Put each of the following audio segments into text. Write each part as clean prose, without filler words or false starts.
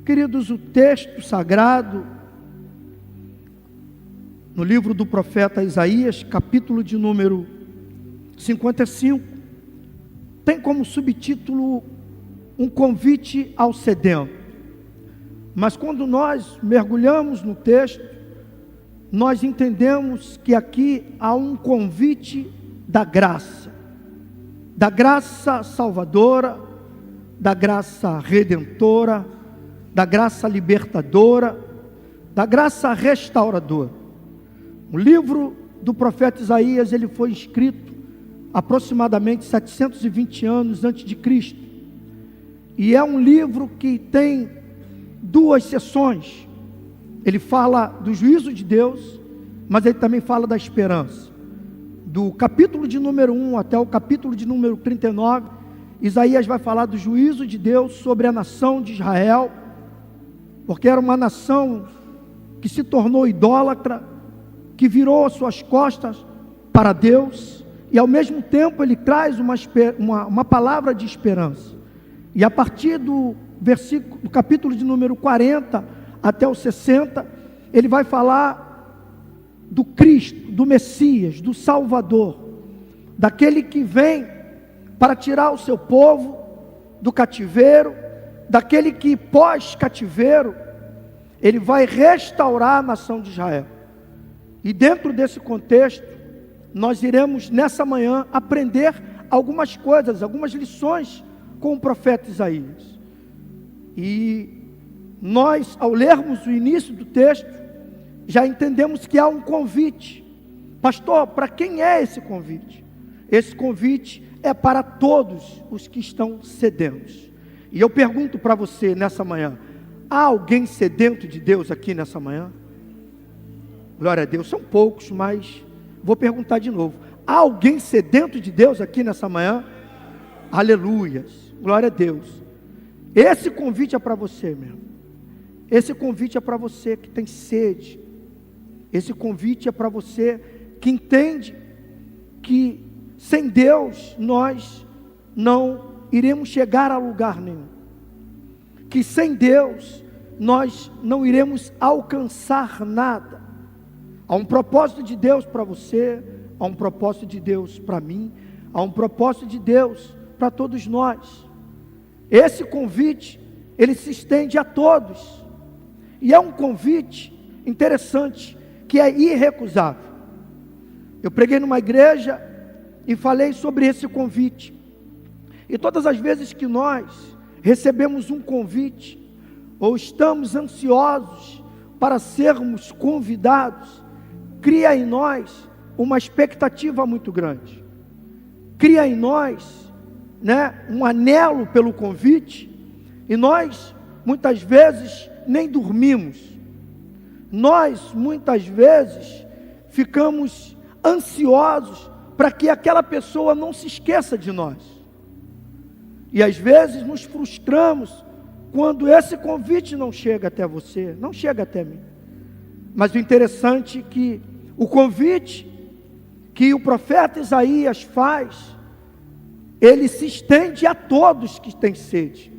Queridos, o texto sagrado, no livro do profeta Isaías, capítulo de número 55, tem como subtítulo um convite ao sedento. Mas quando nós mergulhamos no texto, nós entendemos que aqui há um convite da graça salvadora, da graça redentora, da graça libertadora, da graça restauradora. O livro do profeta Isaías, ele foi escrito aproximadamente 720 anos antes de Cristo, e é um livro que tem duas seções. Ele fala do juízo de Deus, mas ele também fala da esperança. Do capítulo de número 1 até o capítulo de número 39, Isaías vai falar do juízo de Deus sobre a nação de Israel, porque era uma nação que se tornou idólatra, que virou as suas costas para Deus, e ao mesmo tempo ele traz uma palavra de esperança. E a partir do capítulo de número 40 até o 60, ele vai falar do Cristo, do Messias, do Salvador, daquele que vem para tirar o seu povo do cativeiro, daquele que pós-cativeiro, ele vai restaurar a nação de Israel. E dentro desse contexto, nós iremos nessa manhã aprender algumas coisas, algumas lições com o profeta Isaías. E nós, ao lermos o início do texto, já entendemos que há um convite. Pastor, para quem é esse convite? Esse convite é para todos os que estão sedentos. E eu pergunto para você nessa manhã: há alguém sedento de Deus aqui nessa manhã? Glória a Deus, são poucos, mas vou perguntar de novo: há alguém sedento de Deus aqui nessa manhã? Aleluias, glória a Deus. Esse convite é para você mesmo. Esse convite é para você que tem sede. Esse convite é para você que entende que sem Deus nós não iremos chegar a lugar nenhum. Que sem Deus nós não iremos alcançar nada. Há um propósito de Deus para você, há um propósito de Deus para mim, há um propósito de Deus para todos nós. Esse convite, ele se estende a todos. E é um convite interessante, que é irrecusável. Eu preguei numa igreja e falei sobre esse convite. E todas as vezes que nós recebemos um convite, ou estamos ansiosos para sermos convidados, cria em nós uma expectativa muito grande. Cria em nós, um anelo pelo convite, e nós, muitas vezes, nem dormimos. Nós, muitas vezes, ficamos ansiosos para que aquela pessoa não se esqueça de nós. E às vezes nos frustramos quando esse convite não chega até você, não chega até mim. Mas o interessante é que o convite que o profeta Isaías faz, ele se estende a todos que têm sede,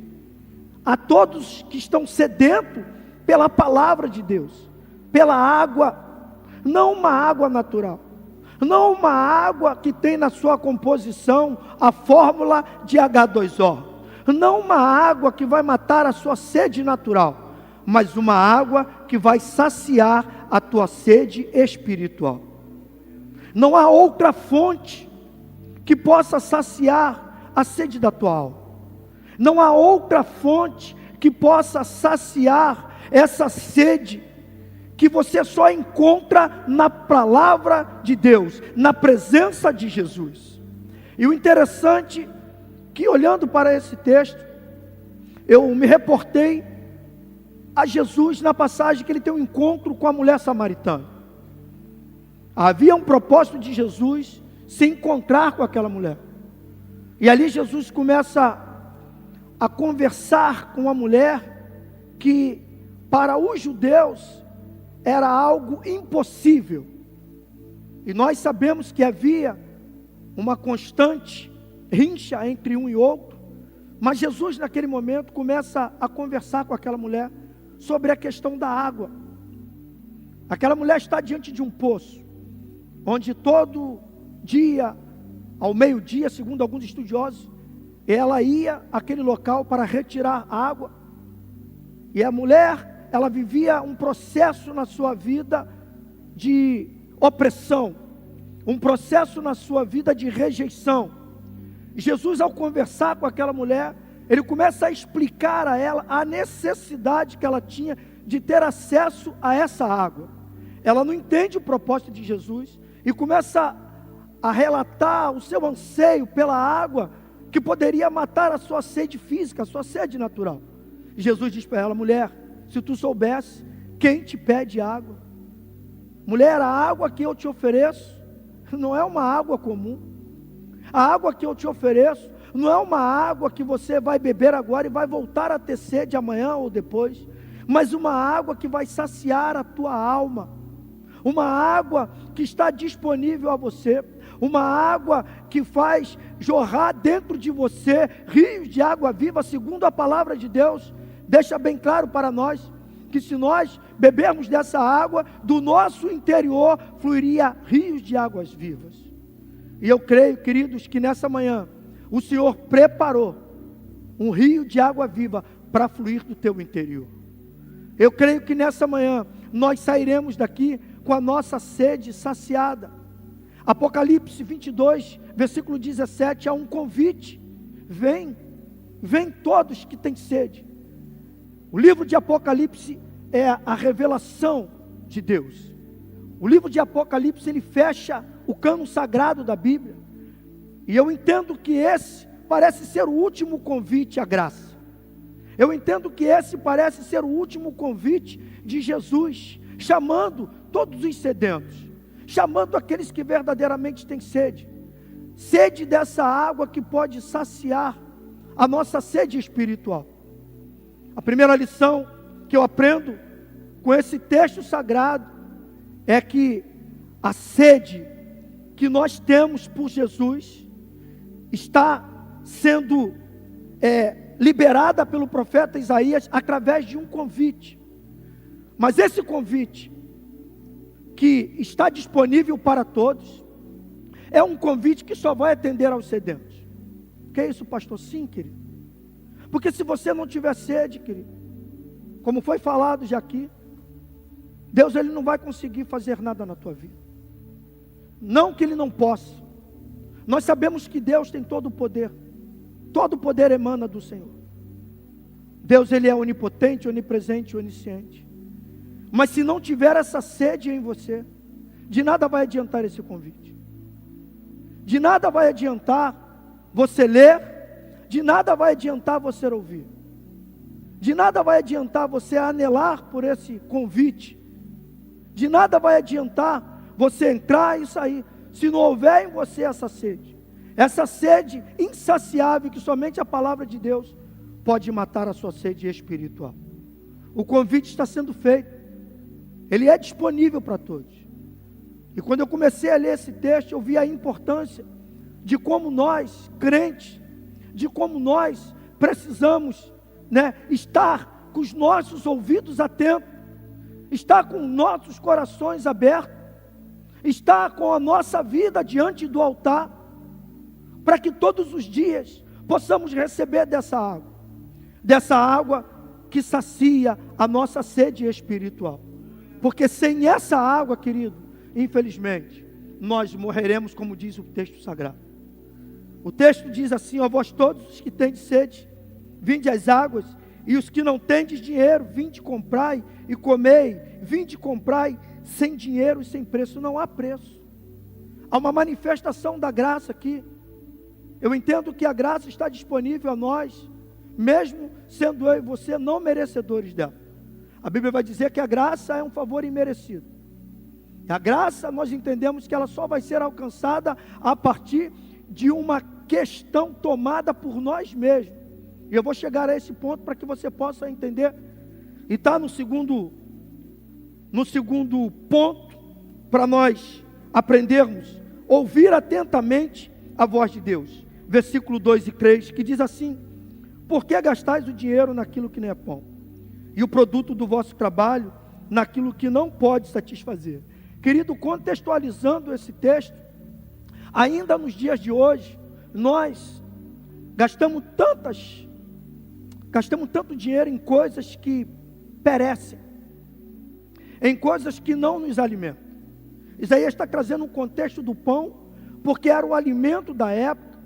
a todos que estão sedentos pela palavra de Deus, pela água, não uma água natural, não uma água que tem na sua composição a fórmula de H2O, não uma água que vai matar a sua sede natural, mas uma água que vai saciar a tua sede espiritual. Não há outra fonte que possa saciar a sede da tua alma. Não há outra fonte que possa saciar essa sede que você só encontra na palavra de Deus, na presença de Jesus. E o interessante que, olhando para esse texto, eu me reportei a Jesus na passagem que ele tem um encontro com a mulher samaritana. Havia um propósito de Jesus se encontrar com aquela mulher. E ali Jesus começa a conversar com a mulher que para os judeus era algo impossível. E nós sabemos que havia uma constante rincha entre um e outro, Mas Jesus, naquele momento, começa a conversar com aquela mulher sobre a questão da água. Aquela mulher está diante de um poço, onde todo dia, ao meio-dia, segundo alguns estudiosos, ela ia àquele local para retirar água. E a mulher, ela vivia um processo na sua vida de opressão, um processo na sua vida de rejeição. Jesus, ao conversar com aquela mulher, ele começa a explicar a ela a necessidade que ela tinha de ter acesso a essa água. Ela não entende o propósito de Jesus e começa a relatar o seu anseio pela água que poderia matar a sua sede física, a sua sede natural. E Jesus diz para ela: mulher, se tu soubesse quem te pede água, mulher, a água que eu te ofereço não é uma água comum. A água que eu te ofereço não é uma água que você vai beber agora e vai voltar a ter sede amanhã ou depois, mas uma água que vai saciar a tua alma, uma água que está disponível a você, uma água que faz jorrar dentro de você rios de água viva, segundo a palavra de Deus. Deixa bem claro para nós que se nós bebermos dessa água, do nosso interior fluiria rios de águas vivas. E eu creio, queridos, que nessa manhã o Senhor preparou um rio de água viva para fluir do teu interior. Eu creio que nessa manhã nós sairemos daqui com a nossa sede saciada. Apocalipse 22, versículo 17, há um convite: vem todos que têm sede. O livro de Apocalipse é a revelação de Deus. O livro de Apocalipse, ele fecha o cânon sagrado da Bíblia. E eu entendo que esse parece ser o último convite à graça. Eu entendo que esse parece ser o último convite de Jesus, chamando todos os sedentos, chamando aqueles que verdadeiramente têm sede. Sede dessa água que pode saciar a nossa sede espiritual. A primeira lição que eu aprendo com esse texto sagrado é que a sede que nós temos por Jesus está sendo liberada pelo profeta Isaías através de um convite. Mas esse convite, que está disponível para todos, é um convite que só vai atender aos sedentos. Que é isso, pastor? Sim, querido. Porque se você não tiver sede, querido, como foi falado já aqui, Deus, ele não vai conseguir fazer nada na tua vida. Não que ele não possa. Nós sabemos que Deus tem todo o poder emana do Senhor. Deus, ele é onipotente, onipresente, onisciente. Mas se não tiver essa sede em você, de nada vai adiantar esse convite. De nada vai adiantar você ler, de nada vai adiantar você ouvir. De nada vai adiantar você anelar por esse convite. De nada vai adiantar você entrar e sair, se não houver em você essa sede insaciável que somente a palavra de Deus pode matar a sua sede espiritual. O convite está sendo feito, ele é disponível para todos. E quando eu comecei a ler esse texto, eu vi a importância de como nós, crentes, de como nós precisamos, estar com os nossos ouvidos atentos, estar com nossos corações abertos, estar com a nossa vida diante do altar, para que todos os dias possamos receber dessa água que sacia a nossa sede espiritual. Porque sem essa água, querido, infelizmente, nós morreremos, como diz o texto sagrado. O texto diz assim: ó, vós todos os que tendes sede, vinde às águas, e os que não tendes dinheiro, vinde comprai e comei, vinde comprai sem dinheiro e sem preço. Não há preço. Há uma manifestação da graça aqui. Eu entendo que a graça está disponível a nós, mesmo sendo eu e você não merecedores dela. A Bíblia vai dizer que a graça é um favor imerecido. A graça, nós entendemos que ela só vai ser alcançada a partir de uma questão tomada por nós mesmos. E eu vou chegar a esse ponto para que você possa entender. E está no segundo ponto, para nós aprendermos, ouvir atentamente a voz de Deus. Versículo 2 e 3, que diz assim: por que gastais o dinheiro naquilo que não é pão? E o produto do vosso trabalho naquilo que não pode satisfazer. Querido, contextualizando esse texto, ainda nos dias de hoje, nós gastamos tanto dinheiro em coisas que perecem, em coisas que não nos alimentam. Isaías está trazendo um contexto do pão, porque era o alimento da época,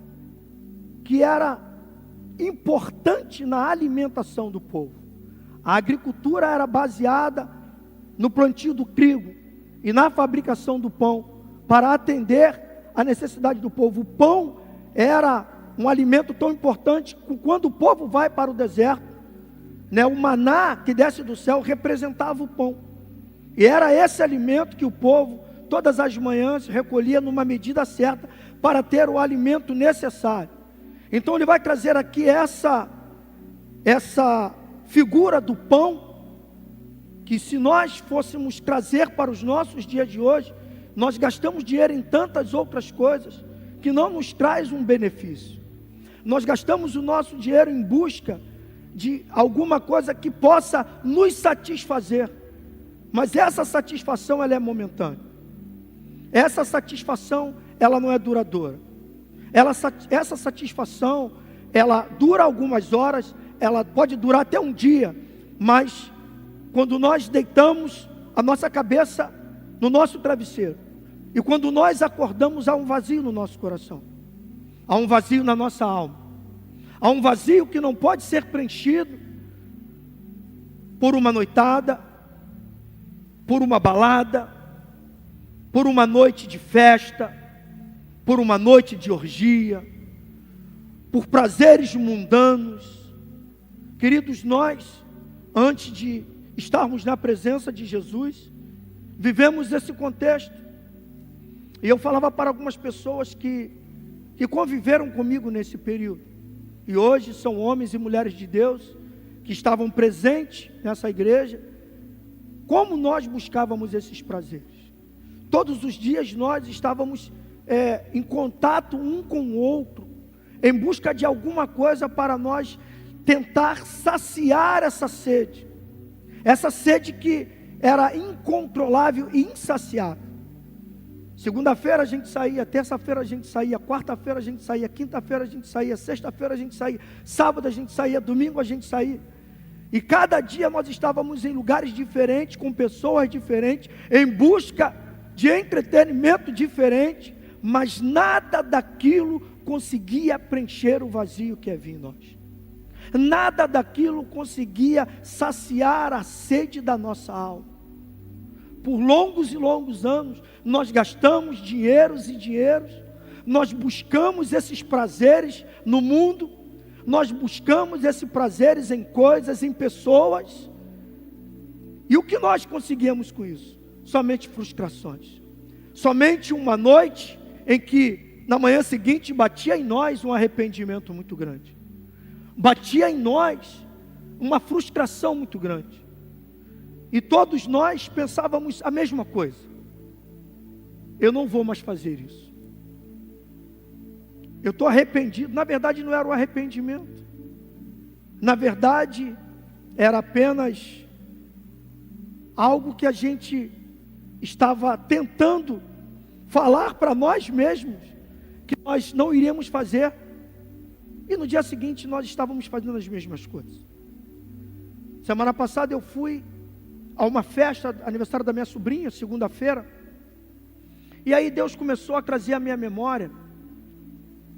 que era importante na alimentação do povo. A agricultura era baseada no plantio do trigo e na fabricação do pão, para atender a necessidade do povo. O pão era um alimento tão importante que quando o povo vai para o deserto, o maná que desce do céu representava o pão. E era esse alimento que o povo, todas as manhãs, recolhia numa medida certa para ter o alimento necessário. Então ele vai trazer aqui essa figura do pão, que se nós fôssemos trazer para os nossos dias de hoje, nós gastamos dinheiro em tantas outras coisas que não nos traz um benefício. Nós gastamos o nosso dinheiro em busca de alguma coisa que possa nos satisfazer, mas essa satisfação ela é momentânea. Essa satisfação ela não é duradoura. Essa satisfação ela dura algumas horas, ela pode durar até um dia, mas quando nós deitamos a nossa cabeça no nosso travesseiro, e quando nós acordamos, há um vazio no nosso coração, há um vazio na nossa alma, há um vazio que não pode ser preenchido por uma noitada, por uma balada, por uma noite de festa, por uma noite de orgia, por prazeres mundanos. Queridos, nós, antes de estarmos na presença de Jesus, vivemos esse contexto. E eu falava para algumas pessoas que conviveram comigo nesse período, e hoje são homens e mulheres de Deus, que estavam presentes nessa igreja, como nós buscávamos esses prazeres. Todos os dias nós estávamos em contato um com o outro, em busca de alguma coisa para nós tentar saciar essa sede que era incontrolável e insaciável. Segunda-feira a gente saía, terça-feira a gente saía, quarta-feira a gente saía, quinta-feira a gente saía, sexta-feira a gente saía, sábado a gente saía, domingo a gente saía. E cada dia nós estávamos em lugares diferentes, com pessoas diferentes, em busca de entretenimento diferente, mas nada daquilo conseguia preencher o vazio que havia em nós. Nada daquilo conseguia saciar a sede da nossa alma. Por longos e longos anos, nós gastamos dinheiros e dinheiros, nós buscamos esses prazeres no mundo, nós buscamos esses prazeres em coisas, em pessoas, e o que nós conseguimos com isso? Somente frustrações, somente uma noite em que na manhã seguinte batia em nós um arrependimento muito grande, batia em nós uma frustração muito grande, e todos nós pensávamos a mesma coisa: eu não vou mais fazer isso, eu estou arrependido. Na verdade não era um arrependimento, na verdade era apenas algo que a gente estava tentando falar para nós mesmos que nós não iríamos fazer, e no dia seguinte nós estávamos fazendo as mesmas coisas. Semana passada eu fui a uma festa, aniversário da minha sobrinha, segunda-feira, e aí Deus começou a trazer à minha memória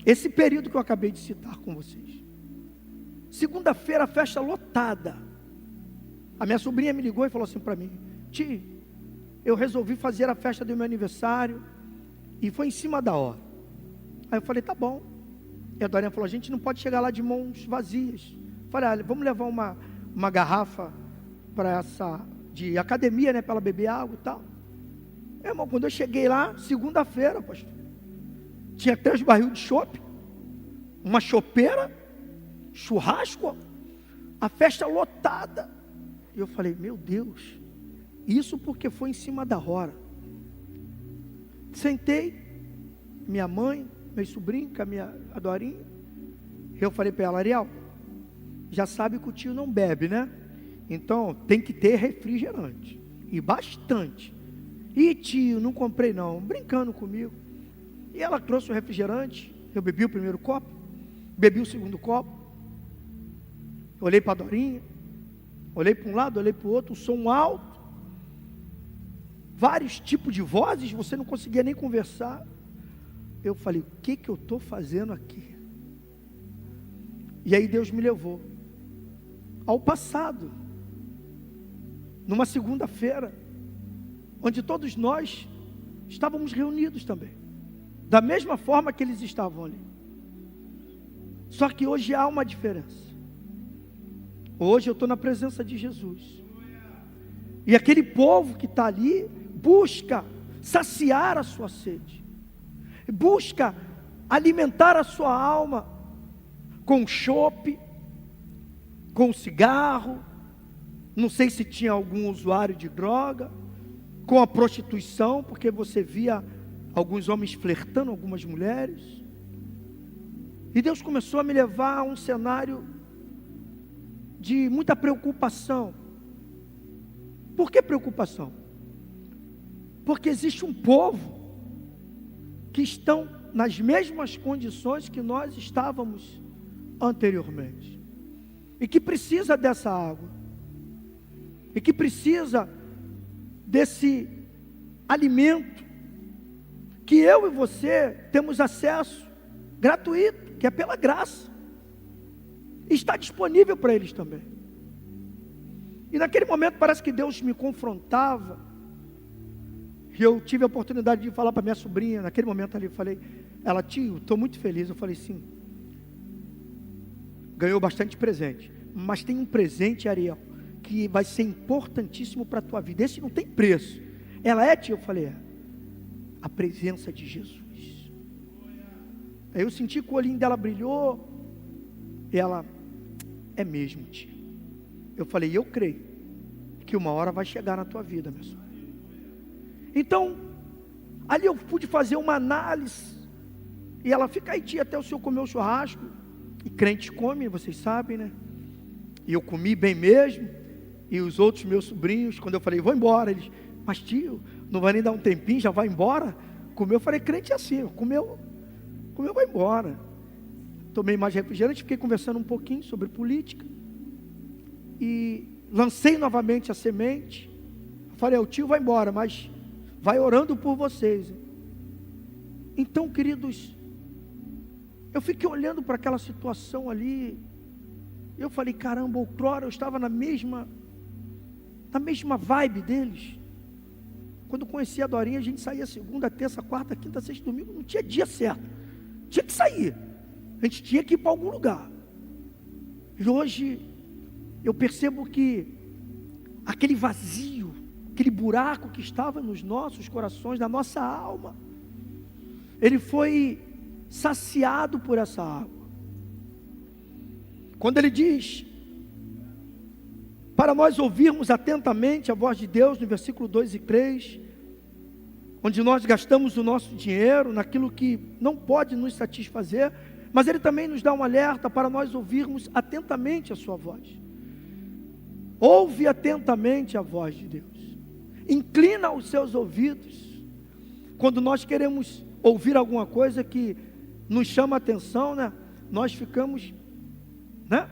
esse período que eu acabei de citar com vocês. Segunda-feira, festa lotada. A minha sobrinha me ligou e falou assim para mim: Ti, eu resolvi fazer a festa do meu aniversário, e foi em cima da hora. Aí eu falei: tá bom. E a Dorinha falou: a gente não pode chegar lá de mãos vazias. Eu falei: olha, vamos levar uma garrafa para essa de academia, para ela beber água e tal. Irmão, quando eu cheguei lá, segunda-feira, pastor, tinha 3 barris de chopp, uma chopeira, churrasco, a festa lotada. E eu falei: meu Deus, isso porque foi em cima da hora. Sentei, minha mãe, meu sobrinho, com a Dorinha, eu falei para ela: Ariel, já sabe que o tio não bebe, né? Então tem que ter refrigerante, e bastante. E tio, não comprei não, brincando comigo. E ela trouxe o refrigerante, eu bebi o primeiro copo, bebi o segundo copo, olhei para a Dorinha, olhei para um lado, olhei para o outro, o som alto, vários tipos de vozes, você não conseguia nem conversar. Eu falei, o que eu estou fazendo aqui? E aí Deus me levou ao passado, numa segunda-feira, onde todos nós estávamos reunidos também, da mesma forma que eles estavam ali. Só que hoje há uma diferença. Hoje eu estou na presença de Jesus, e aquele povo que está ali busca saciar a sua sede, busca alimentar a sua alma com chope, com cigarro, não sei se tinha algum usuário de droga, com a prostituição, porque você via alguns homens flertando algumas mulheres. E Deus começou a me levar a um cenário de muita preocupação. Por que preocupação? Porque existe um povo que estão nas mesmas condições que nós estávamos anteriormente, e que precisa dessa água, e que precisa desse alimento que eu e você temos acesso gratuito, que é pela graça, está disponível para eles também. E naquele momento parece que Deus me confrontava, e eu tive a oportunidade de falar para minha sobrinha, naquele momento ali, eu falei, ela, tio, estou muito feliz. Eu falei, sim, ganhou bastante presente, mas tem um presente, Ariel, que vai ser importantíssimo para a tua vida, esse não tem preço. Ela é, tio? Eu falei, é, a presença de Jesus. Aí eu senti que o olhinho dela brilhou, e ela, é mesmo, tio. Eu falei, eu creio que uma hora vai chegar na tua vida, meu senhor. Então, ali eu pude fazer uma análise, e ela, fica aí, tia, até o senhor comer o churrasco. E crente come, vocês sabem, né? E eu comi bem mesmo. E os outros meus sobrinhos, quando eu falei, vou embora, eles, mas tio, não vai nem dar um tempinho, já vai embora? Comeu, eu falei, crente é assim, comeu, vai embora. Tomei mais refrigerante, fiquei conversando um pouquinho sobre política, e lancei novamente a semente. Falei, o tio vai embora, mas vai orando por vocês. Então, queridos, eu fiquei olhando para aquela situação ali, eu falei, caramba, outrora eu estava na mesma vibe deles. Quando conheci a Dorinha, a gente saía segunda, terça, quarta, quinta, sexta, domingo, não tinha dia certo, tinha que sair, a gente tinha que ir para algum lugar. E hoje, eu percebo que aquele vazio, aquele buraco que estava nos nossos corações, na nossa alma, ele foi saciado por essa água. Quando ele diz, para nós ouvirmos atentamente a voz de Deus, no versículo 2 e 3, onde nós gastamos o nosso dinheiro naquilo que não pode nos satisfazer, mas ele também nos dá um alerta para nós ouvirmos atentamente a sua voz. Ouve atentamente a voz de Deus, inclina os seus ouvidos, quando nós queremos ouvir alguma coisa que nos chama a atenção, né? Nós ficamos, né?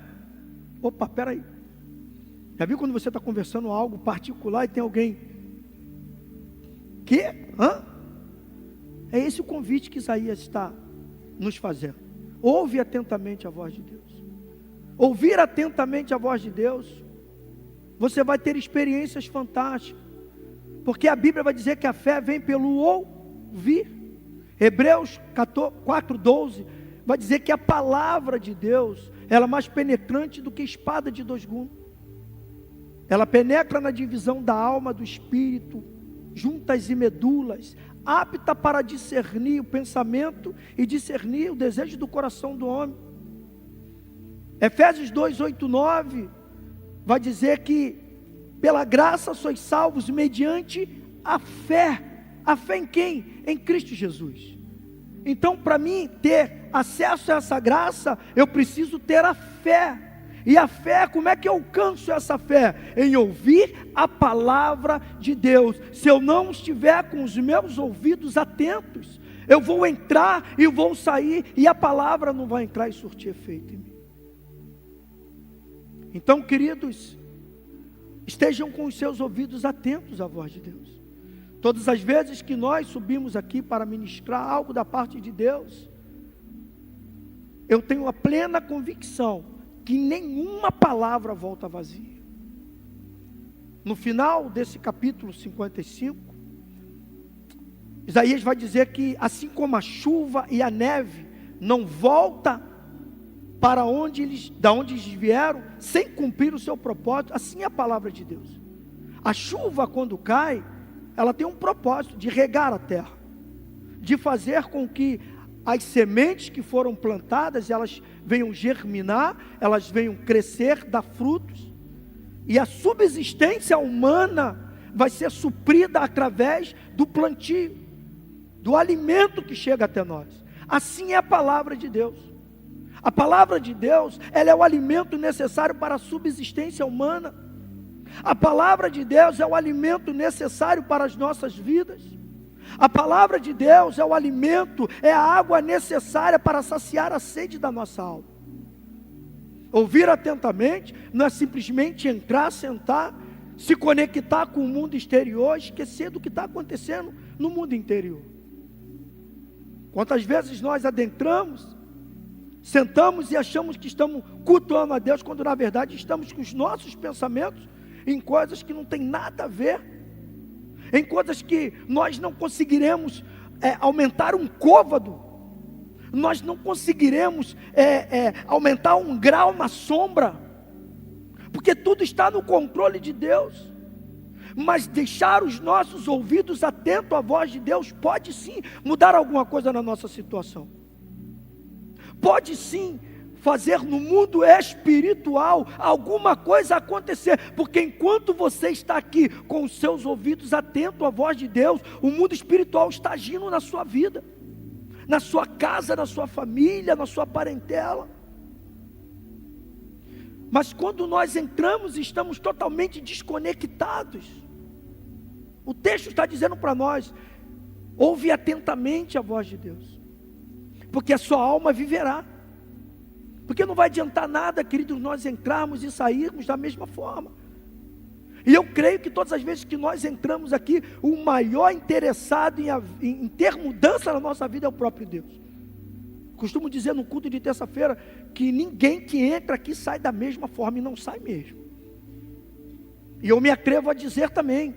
Opa, peraí, já viu quando você está conversando algo particular e tem alguém, que? Hã? É esse o convite que Isaías está nos fazendo. Ouve atentamente a voz de Deus. Ouvir atentamente a voz de Deus, você vai ter experiências fantásticas, porque a Bíblia vai dizer que a fé vem pelo ouvir. Hebreus 4:12 vai dizer que a palavra de Deus, ela é mais penetrante do que espada de dois gumes. Ela penetra na divisão da alma, do espírito, juntas e medulas, apta para discernir o pensamento e discernir o desejo do coração do homem. Efésios 2:8-9 vai dizer que pela graça sois salvos mediante a fé. A fé em quem? Em Cristo Jesus. Então, para mim ter acesso a essa graça, eu preciso ter a fé. E a fé, como é que eu alcanço essa fé? Em ouvir a palavra de Deus. Se eu não estiver com os meus ouvidos atentos, eu vou entrar e vou sair, e a palavra não vai entrar e surtir efeito em mim. Então, queridos, estejam com os seus ouvidos atentos à voz de Deus. Todas as vezes que nós subimos aqui para ministrar algo da parte de Deus, eu tenho a plena convicção que nenhuma palavra volta vazia. No final desse capítulo 55, Isaías vai dizer que assim como a chuva e a neve não volta para da onde eles vieram, sem cumprir o seu propósito, assim é a palavra de Deus. A chuva, quando cai, ela tem um propósito de regar a terra, de fazer com que as sementes que foram plantadas, elas venham germinar, elas venham crescer, dar frutos, e a subsistência humana vai ser suprida através do plantio, do alimento que chega até nós. Assim é a palavra de Deus. A palavra de Deus, ela é o alimento necessário para a subsistência humana. A palavra de Deus é o alimento necessário para as nossas vidas. A palavra de Deus é o alimento, é a água necessária para saciar a sede da nossa alma. Ouvir atentamente não é simplesmente entrar, sentar, se conectar com o mundo exterior, esquecer do que está acontecendo no mundo interior. Quantas vezes nós adentramos, sentamos e achamos que estamos cultuando a Deus, quando na verdade estamos com os nossos pensamentos em coisas que não tem nada a ver, em coisas que nós não conseguiremos aumentar um côvado, nós não conseguiremos aumentar um grau na sombra, porque tudo está no controle de Deus. Mas deixar os nossos ouvidos atentos à voz de Deus pode sim mudar alguma coisa na nossa situação, pode sim fazer no mundo espiritual alguma coisa acontecer, porque enquanto você está aqui com os seus ouvidos atentos à voz de Deus, o mundo espiritual está agindo na sua vida, na sua casa, na sua família, na sua parentela. Mas quando nós entramos e estamos totalmente desconectados, o texto está dizendo para nós: ouve atentamente a voz de Deus, porque a sua alma viverá. Porque não vai adiantar nada, queridos, nós entrarmos e sairmos da mesma forma. E eu creio que todas as vezes que nós entramos aqui, o maior interessado em ter mudança na nossa vida é o próprio Deus. Costumo dizer no culto de terça-feira que ninguém que entra aqui sai da mesma forma, e não sai mesmo. E eu me atrevo a dizer também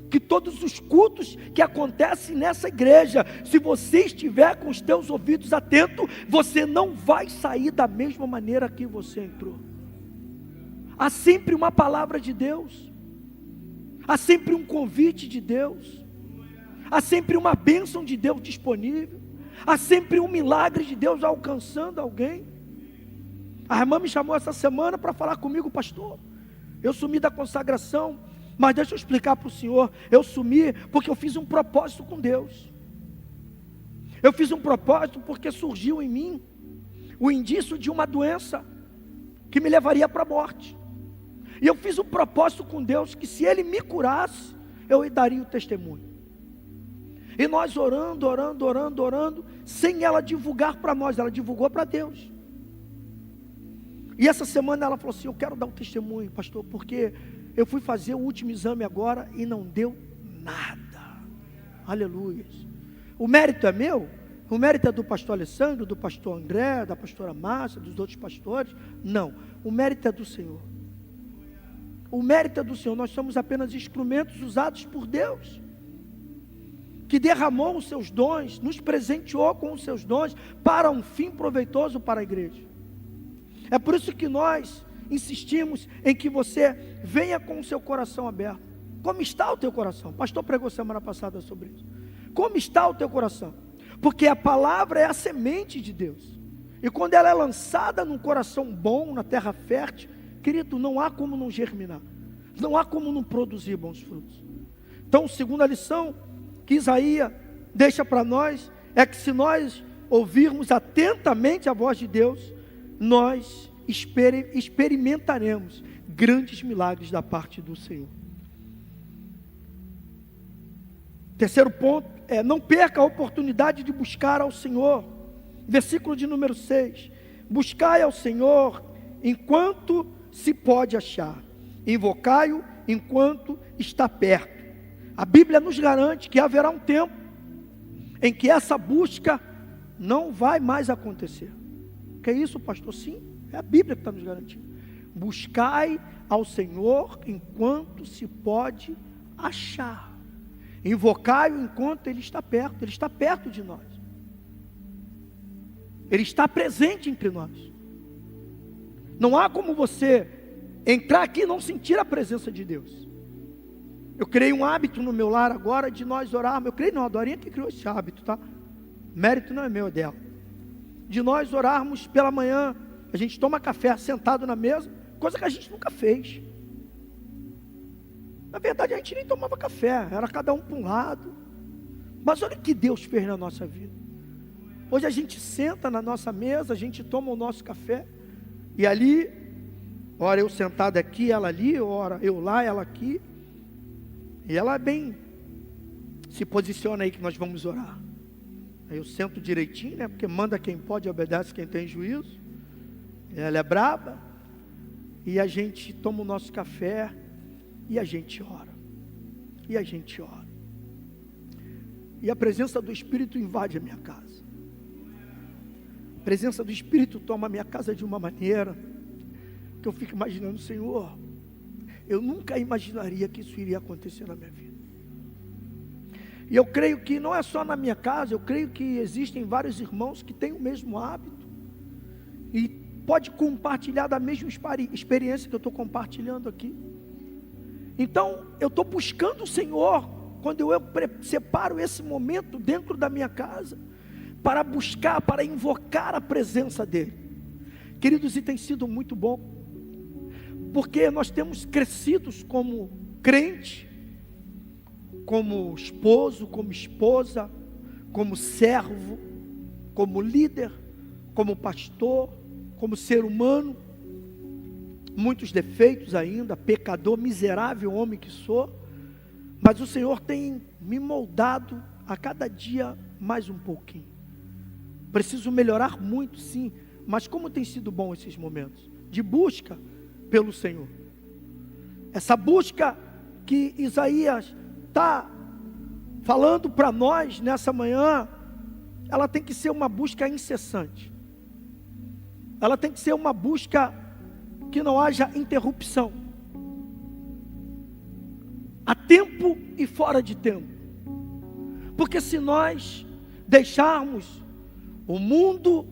que todos os cultos que acontecem nessa igreja, se você estiver com os teus ouvidos atentos, você não vai sair da mesma maneira que você entrou. Há sempre uma palavra de Deus, há sempre um convite de Deus, há sempre uma bênção de Deus disponível, há sempre um milagre de Deus alcançando alguém. A irmã me chamou essa semana para falar comigo: pastor, eu sumi da consagração, mas deixa eu explicar para o senhor, eu sumi porque eu fiz um propósito com Deus. Eu fiz um propósito porque surgiu em mim o indício de uma doença que me levaria para a morte. E eu fiz um propósito com Deus que se Ele me curasse, eu daria o testemunho. E nós orando, sem ela divulgar para nós, ela divulgou para Deus. E essa semana ela falou assim: eu quero dar um testemunho, pastor, porque eu fui fazer o último exame agora e não deu nada. Aleluia. O mérito é meu? O mérito é do pastor Alessandro, do pastor André, da pastora Márcia, dos outros pastores? Não, o mérito é do Senhor. O mérito é do Senhor. Nós somos apenas instrumentos usados por Deus, que derramou os seus dons, nos presenteou com os seus dons para um fim proveitoso para a igreja. É por isso que nós insistimos em que você venha com o seu coração aberto. Como está o teu coração? O pastor pregou semana passada sobre isso. Como está o teu coração? Porque a palavra é a semente de Deus, e quando ela é lançada num coração bom, na terra fértil, querido, não há como não germinar, não há como não produzir bons frutos. Então, segunda lição que Isaías deixa para nós é que se nós ouvirmos atentamente a voz de Deus, nós experimentaremos grandes milagres da parte do Senhor. Terceiro ponto é: não perca a oportunidade de buscar ao Senhor. Versículo de número 6. Buscai ao Senhor enquanto se pode achar, invocai-o enquanto está perto. A Bíblia nos garante que haverá um tempo em que essa busca não vai mais acontecer. Que é isso, pastor? Sim, é a Bíblia que está nos garantindo. Buscai ao Senhor enquanto se pode achar, invocai-o enquanto Ele está perto. Ele está perto de nós, Ele está presente entre nós. Não há como você entrar aqui e não sentir a presença de Deus. Eu criei um hábito no meu lar agora de nós orarmos. Eu criei não, a Dorinha que criou esse hábito, tá? Mérito não é meu, é dela. De nós orarmos pela manhã. A gente toma café sentado na mesa, coisa que a gente nunca fez. Na verdade a gente nem tomava café, era cada um para um lado. Mas olha o que Deus fez na nossa vida. Hoje a gente senta na nossa mesa, a gente toma o nosso café, e ali, ora eu sentado aqui, ela ali, ora eu lá, ela aqui. E ela bem se posiciona aí que nós vamos orar. Aí eu sento direitinho, né? Porque manda quem pode, obedece quem tem juízo. Ela é braba. E a gente toma o nosso café e a gente ora. E a gente ora. E a presença do Espírito invade a minha casa. A presença do Espírito toma a minha casa de uma maneira que eu fico imaginando: Senhor, eu nunca imaginaria que isso iria acontecer na minha vida. E eu creio que não é só na minha casa, eu creio que existem vários irmãos que têm o mesmo hábito e pode compartilhar da mesma experiência que eu estou compartilhando aqui. Então, eu estou buscando o Senhor quando eu separo esse momento dentro da minha casa para buscar, para invocar a presença dEle. Queridos, e tem sido muito bom, porque nós temos crescido como crente, como esposo, como esposa, como servo, como líder, como pastor, como ser humano, muitos defeitos ainda, pecador, miserável homem que sou, mas o Senhor tem me moldado a cada dia mais um pouquinho. Preciso melhorar muito, sim, mas como tem sido bom esses momentos de busca pelo Senhor. Essa busca que Isaías está falando para nós nessa manhã, ela tem que ser uma busca incessante. Ela tem que ser uma busca que não haja interrupção. A tempo e fora de tempo. Porque se nós deixarmos o mundo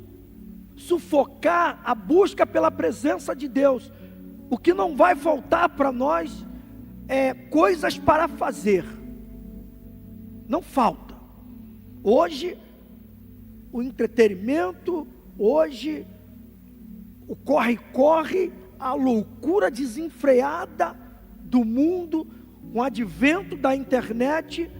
sufocar a busca pela presença de Deus, o que não vai faltar para nós é coisas para fazer. Não falta. Hoje, o entretenimento, hoje, o corre-corre, a loucura desenfreada do mundo, o advento da internet,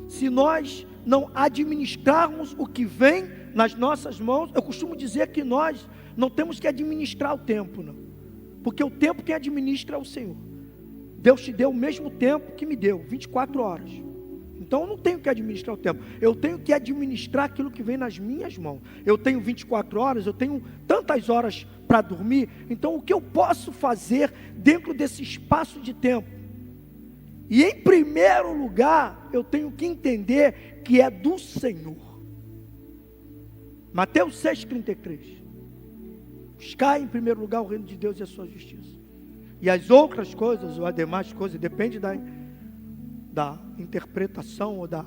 se nós não administrarmos o que vem nas nossas mãos, eu costumo dizer que nós não temos que administrar o tempo, não. Porque o tempo quem administra é o Senhor. Deus te deu o mesmo tempo que me deu, 24 horas. Então eu não tenho que administrar o tempo, eu tenho que administrar aquilo que vem nas minhas mãos. Eu tenho 24 horas, eu tenho tantas horas para dormir, então o que eu posso fazer dentro desse espaço de tempo? E em primeiro lugar, eu tenho que entender que é do Senhor. Mateus 6,33. Buscai em primeiro lugar o reino de Deus e a sua justiça. E as outras coisas, ou as demais coisas, depende da interpretação ou da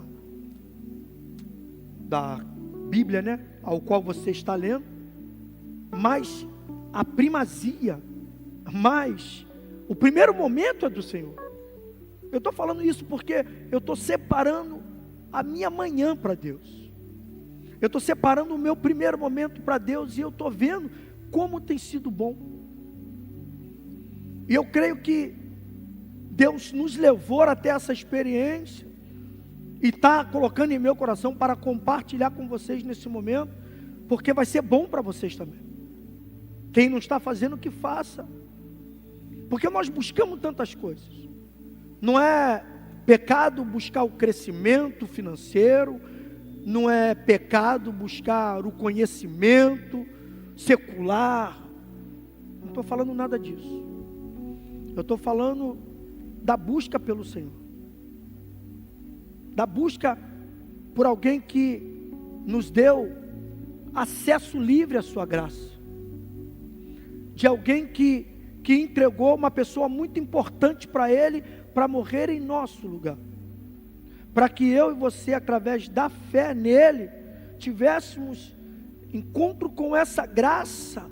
Bíblia, né, ao qual você está lendo. Mas a primazia, mas o primeiro momento é do Senhor. Eu estou falando isso porque eu estou separando a minha manhã para Deus. Eu estou separando o meu primeiro momento para Deus e eu estou vendo como tem sido bom. E eu creio que Deus nos levou até essa experiência e está colocando em meu coração para compartilhar com vocês nesse momento, porque vai ser bom para vocês também. Quem não está fazendo, que faça. Porque nós buscamos tantas coisas. Não é pecado buscar o crescimento financeiro, não é pecado buscar o conhecimento secular. Não estou falando nada disso. Eu estou falando da busca pelo Senhor, da busca por alguém que nos deu acesso livre à sua graça, de alguém que entregou uma pessoa muito importante para Ele, para morrer em nosso lugar, para que eu e você, através da fé nele, tivéssemos encontro com essa graça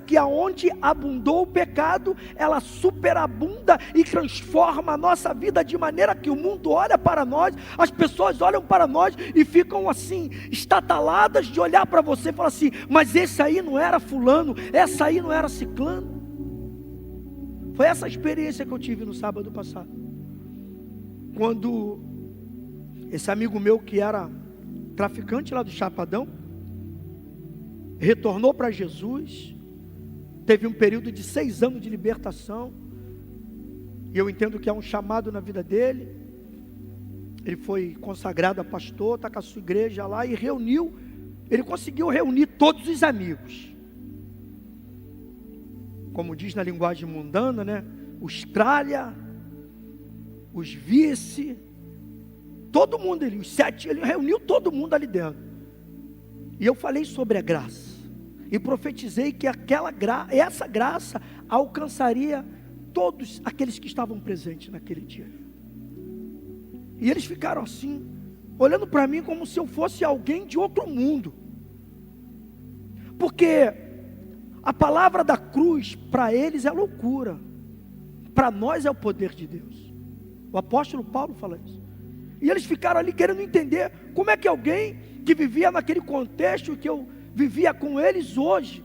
que aonde abundou o pecado, ela superabunda e transforma a nossa vida de maneira que o mundo olha para nós, as pessoas olham para nós e ficam assim, estataladas de olhar para você e falar assim, mas esse aí não era fulano, essa aí não era ciclano. Foi essa experiência que eu tive no sábado passado, quando esse amigo meu que era traficante lá do Chapadão, retornou para Jesus, teve um período de 6 anos de libertação, e eu entendo que é um chamado na vida dele. Ele foi consagrado a pastor, está com a sua igreja lá, e ele conseguiu reunir todos os amigos, como diz na linguagem mundana, né? Os tralha, os vice, todo mundo ali, os 7, ele reuniu todo mundo ali dentro. E eu falei sobre a graça, e profetizei que essa graça alcançaria todos aqueles que estavam presentes naquele dia. E eles ficaram assim, olhando para mim como se eu fosse alguém de outro mundo, porque a palavra da cruz para eles é loucura, para nós é o poder de Deus. O apóstolo Paulo fala isso. E eles ficaram ali querendo entender como é que alguém que vivia naquele contexto que eu vivia com eles hoje,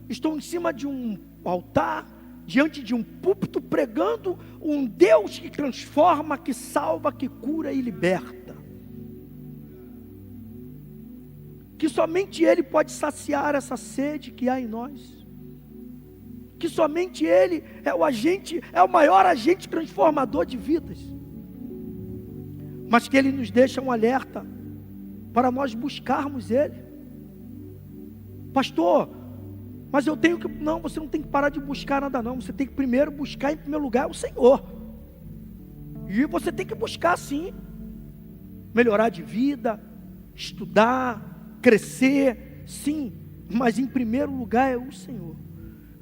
estou em cima de um altar, diante de um púlpito, pregando um Deus que transforma, que salva, que cura e liberta, que somente Ele pode saciar essa sede que há em nós, que somente Ele é o maior agente transformador de vidas, mas que Ele nos deixa um alerta para nós buscarmos Ele. Pastor, mas eu tenho que... Não, você não tem que parar de buscar nada não, você tem que primeiro buscar em primeiro lugar o Senhor, e você tem que buscar sim, melhorar de vida, estudar, crescer, sim, mas em primeiro lugar é o Senhor.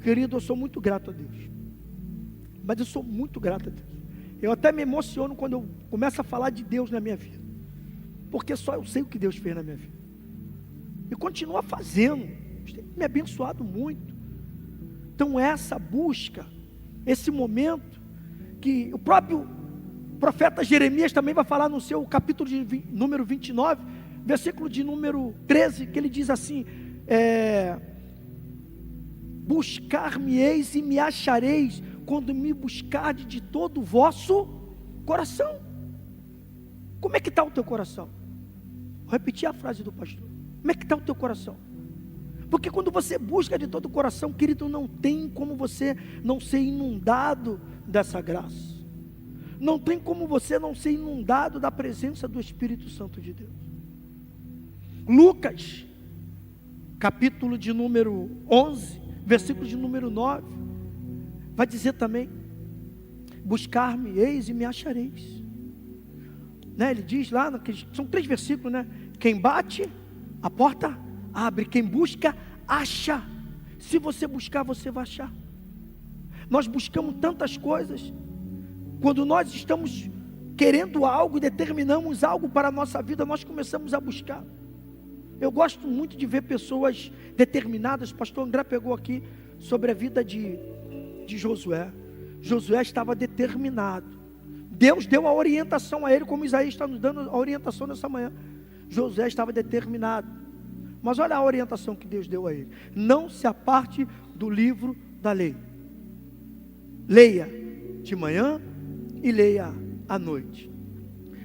Querido, eu sou muito grato a Deus, mas eu sou muito grato a Deus, eu até me emociono quando eu começo a falar de Deus na minha vida, porque só eu sei o que Deus fez na minha vida, e continua fazendo. Deus tem me abençoado muito. Então essa busca, esse momento, que o próprio profeta Jeremias também vai falar no seu capítulo de número 29, versículo de número 13, que ele diz assim, buscar-me-eis e me achareis, quando me buscardes de todo o vosso coração. Como é que está o teu coração? Vou repetir a frase do pastor. Como é que está o teu coração? Porque quando você busca de todo o coração, querido, não tem como você não ser inundado dessa graça, não tem como você não ser inundado da presença do Espírito Santo de Deus. Lucas, capítulo de número 11, versículo de número 9, vai dizer também, buscar-me-eis e me achareis, né? Ele diz lá, são 3 versículos, né? Quem bate, a porta abre, quem busca, acha. Se você buscar, você vai achar. Nós buscamos tantas coisas, quando nós estamos querendo algo e determinamos algo para a nossa vida, nós começamos a buscar. Eu gosto muito de ver pessoas determinadas. O pastor André pegou aqui sobre a vida de Josué. Josué estava determinado, Deus deu a orientação a ele, como Isaías está nos dando a orientação nessa manhã. Josué estava determinado, mas olha a orientação que Deus deu a ele: não se aparte do livro da lei, leia de manhã e leia à noite,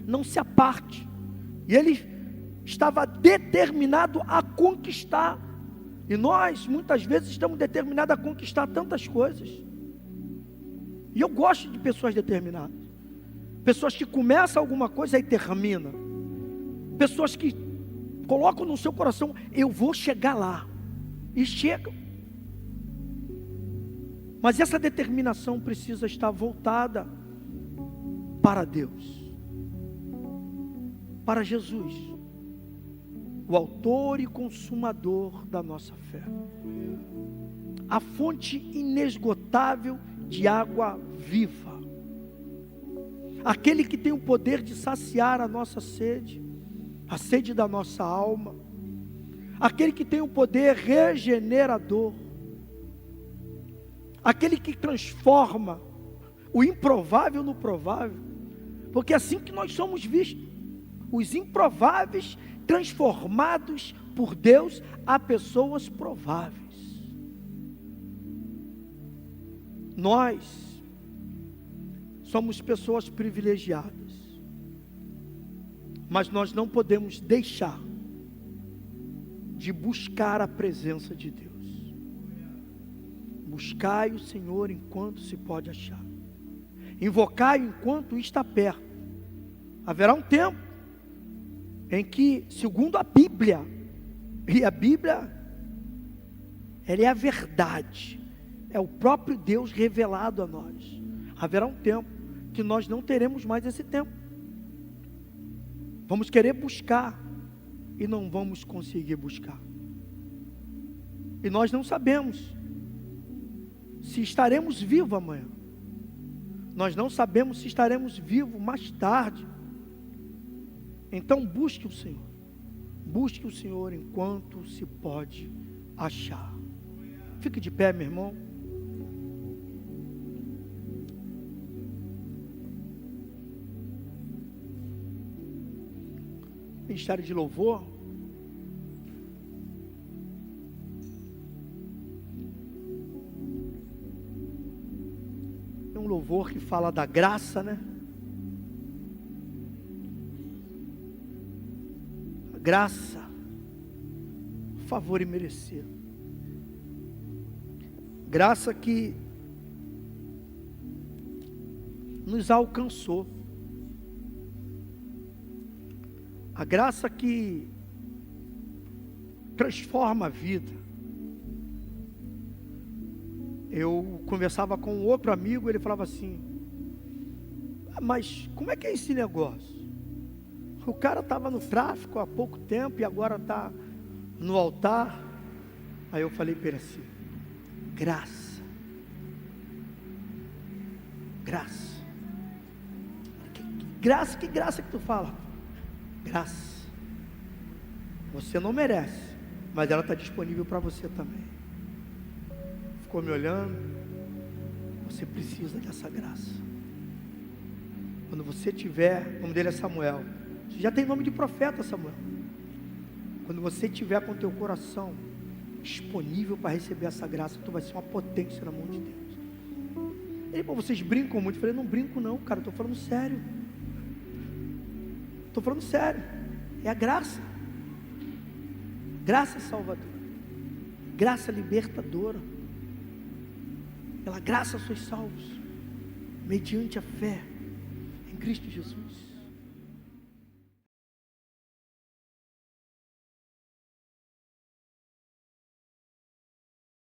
não se aparte. E ele estava determinado a conquistar E nós, muitas vezes, estamos determinados a conquistar tantas coisas. E eu gosto de pessoas determinadas. Pessoas que começam alguma coisa e terminam. Pessoas que colocam no seu coração, eu vou chegar lá. E chegam. Mas essa determinação precisa estar voltada para Deus. Para Jesus. O autor e consumador da nossa fé. A fonte inesgotável de água viva. Aquele que tem o poder de saciar a nossa sede, a sede da nossa alma. Aquele que tem o poder regenerador. Aquele que transforma o improvável no provável. Porque é assim que nós somos vistos. Os improváveis transformados por Deus a pessoas prováveis. Nós somos pessoas privilegiadas, mas nós não podemos deixar de buscar a presença de Deus. Buscai o Senhor enquanto se pode achar. Invocai enquanto está perto. Haverá um tempo em que, segundo a Bíblia, e a Bíblia, ela é a verdade, é o próprio Deus revelado a nós. Haverá um tempo que nós não teremos mais esse tempo. Vamos querer buscar e não vamos conseguir buscar. E nós não sabemos se estaremos vivos amanhã. Nós não sabemos se estaremos vivos mais tarde. Então busque o Senhor. Busque o Senhor enquanto se pode achar. Fique de pé, meu irmão. Ministério de louvor. É um louvor que fala da graça, né? A graça, favor imerecido. Graça que nos alcançou. A graça que transforma a vida. Eu conversava com um outro amigo, ele falava assim: mas como é que é esse negócio? O cara estava no tráfico há pouco tempo e agora está no altar. Aí eu falei para ele assim: graça. Graça. Que graça que tu fala? Graça. Você não merece, mas ela está disponível para você também. Ficou me olhando. Você precisa dessa graça. Quando você tiver, o nome dele é Samuel. Você já tem nome de profeta, Samuel. Quando você tiver com o teu coração disponível para receber essa graça, tu vai ser uma potência na mão de Deus. Ele, pô, vocês brincam muito. Eu falei: não brinco não, cara, estou falando sério. Estou falando sério. É a graça. Graça salvadora. Graça libertadora. Pela graça sois salvos, mediante a fé em Cristo Jesus.